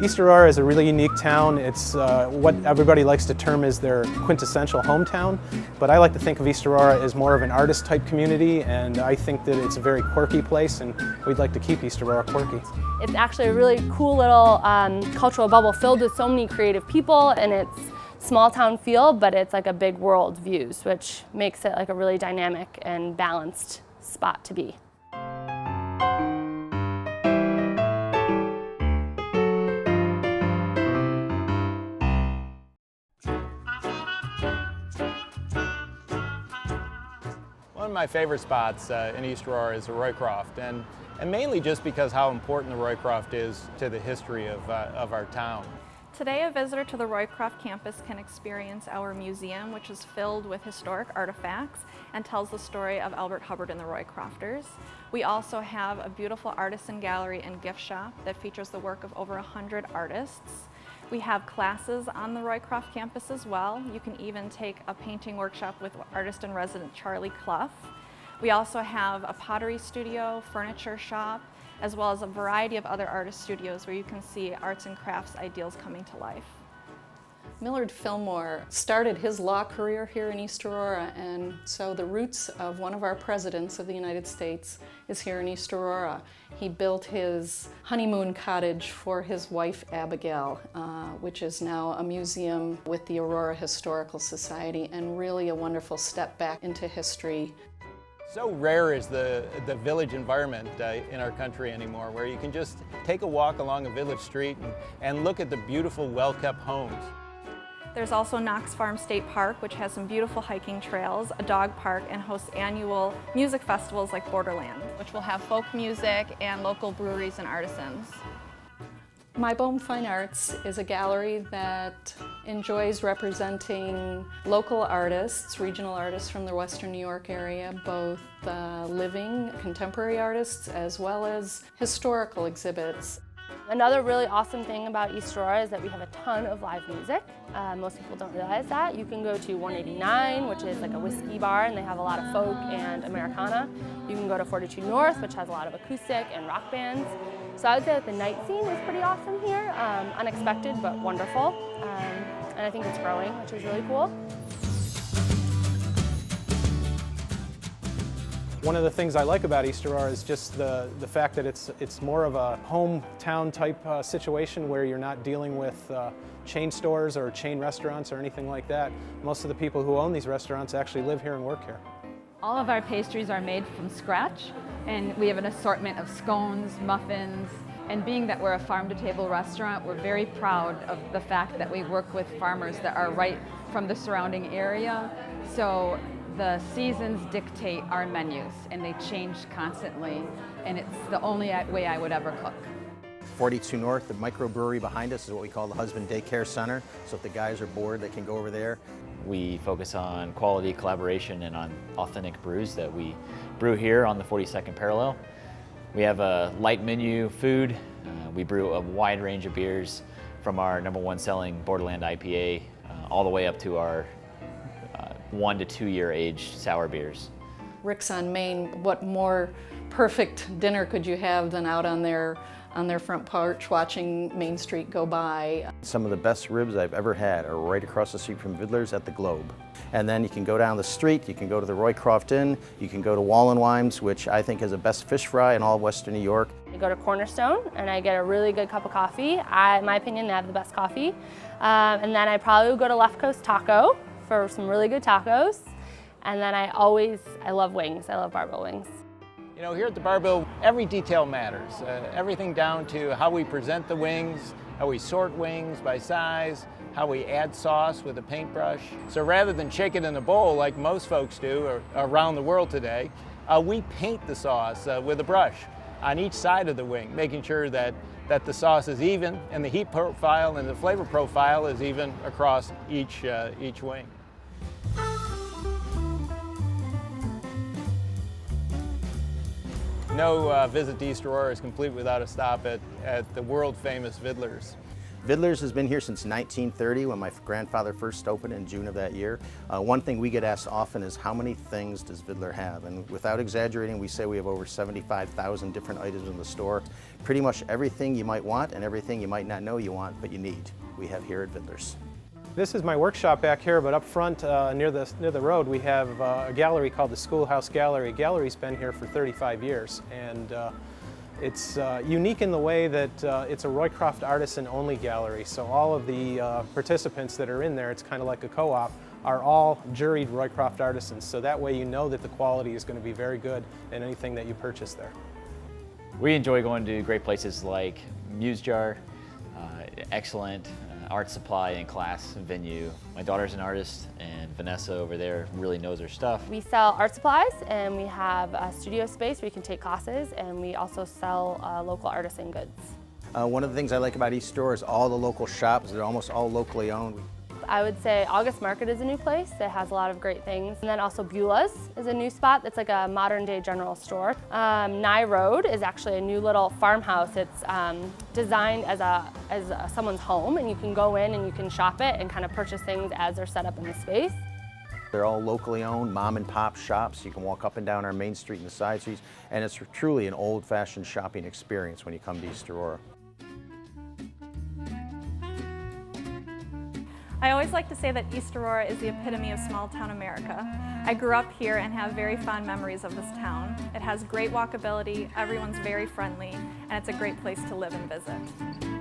East Aurora is a really unique town. It's what everybody likes to term as their quintessential hometown, but I like to think of East Aurora as more of an artist-type community, and I think that it's a very quirky place, and we'd like to keep East Aurora quirky. It's actually a really cool little cultural bubble filled with so many creative people, and it's small town feel, but it's like a big world views, which makes it like a really dynamic and balanced spot to be. One of my favorite spots in East Aurora is the Roycroft, and mainly just because how important the Roycroft is to the history of our town. Today, a visitor to the Roycroft campus can experience our museum, which is filled with historic artifacts and tells the story of Albert Hubbard and the Roycrofters. We also have a beautiful artisan gallery and gift shop that features the work of over 100 artists. We have classes on the Roycroft campus as well. You can even take a painting workshop with artist-in-resident Charlie Clough. We also have a pottery studio, furniture shop, as well as a variety of other artist studios where you can see arts and crafts ideals coming to life. Millard Fillmore started his law career here in East Aurora, and so the roots of one of our presidents of the United States is here in East Aurora. He built his honeymoon cottage for his wife Abigail, which is now a museum with the Aurora Historical Society, and really a wonderful step back into history. So rare is the village environment in our country anymore, where you can just take a walk along a village street and look at the beautiful, well-kept homes. There's also Knox Farm State Park, which has some beautiful hiking trails, a dog park, and hosts annual music festivals like Borderland, which will have folk music and local breweries and artisans. My Bohm Fine Arts is a gallery that enjoys representing local artists, regional artists from the Western New York area, both living contemporary artists as well as historical exhibits. Another really awesome thing about East Aurora is that we have a ton of live music. Most people don't realize that. You can go to 189, which is like a whiskey bar, and they have a lot of folk and Americana. You can go to 42 North, which has a lot of acoustic and rock bands. So I would say that the night scene is pretty awesome here. Unexpected, but wonderful. And I think it's growing, which is really cool. One of the things I like about East Aurora is just the fact that it's more of a hometown type situation where you're not dealing with chain stores or chain restaurants or anything like that. Most of the people who own these restaurants actually live here and work here. All of our pastries are made from scratch, and we have an assortment of scones, muffins, and being that we're a farm-to-table restaurant, we're very proud of the fact that we work with farmers that are right from the surrounding area. So the seasons dictate our menus, and they change constantly, and it's the only way I would ever cook. 42 North, the microbrewery behind us, is what we call the Husband Daycare Center. So if the guys are bored, they can go over there. We focus on quality collaboration and on authentic brews that we brew here on the 42nd parallel. We have a light menu food. We brew a wide range of beers from our #1 selling Borderland IPA all the way up to our 1 to 2 year age sour beers. Rick's on Main, what more perfect dinner could you have than out on their front porch watching Main Street go by. Some of the best ribs I've ever had are right across the street from Vidler's at the Globe. And then you can go down the street, you can go to the Roycroft Inn, you can go to Wallenwimes, which I think is the best fish fry in all of Western New York. I go to Cornerstone and I get a really good cup of coffee. In my opinion, they have the best coffee. And then I probably would go to Left Coast Taco for some really good tacos. And then I love wings. I love barbell wings. You know, here at the Barbell, every detail matters. Everything down to how we present the wings, how we sort wings by size, how we add sauce with a paintbrush. So rather than shake it in a bowl like most folks do around the world today, we paint the sauce with a brush on each side of the wing, making sure that the sauce is even and the heat profile and the flavor profile is even across each wing. No visit to East Aurora is complete without a stop at the world-famous Vidler's. Vidler's has been here since 1930 when my grandfather first opened in June of that year. One thing we get asked often is how many things does Vidler have? And without exaggerating, we say we have over 75,000 different items in the store. Pretty much everything you might want and everything you might not know you want but you need, we have here at Vidler's. This is my workshop back here, but up front near the road we have a gallery called the Schoolhouse Gallery. Gallery's been here for 35 years, and it's unique in the way that it's a Roycroft artisan-only gallery. So all of the participants that are in there, it's kind of like a co-op, are all juried Roycroft artisans. So that way you know that the quality is going to be very good in anything that you purchase there. We enjoy going to great places like Muse Jar, excellent art supply and class venue. My daughter's an artist, and Vanessa over there really knows her stuff. We sell art supplies, and we have a studio space where you can take classes, and we also sell local artisan goods. One of the things I like about East Aurora is all the local shops. They're almost all locally owned. I would say August Market is a new place that has a lot of great things. And then also Beulah's is a new spot that's like a modern day general store. Nye Road is actually a new little farmhouse. It's designed as someone's home, and you can go in and you can shop it and kind of purchase things as they're set up in the space. They're all locally owned, mom and pop shops. You can walk up and down our main street and the side streets, and it's truly an old-fashioned shopping experience when you come to East Aurora. I always like to say that East Aurora is the epitome of small-town America. I grew up here and have very fond memories of this town. It has great walkability, everyone's very friendly, and it's a great place to live and visit.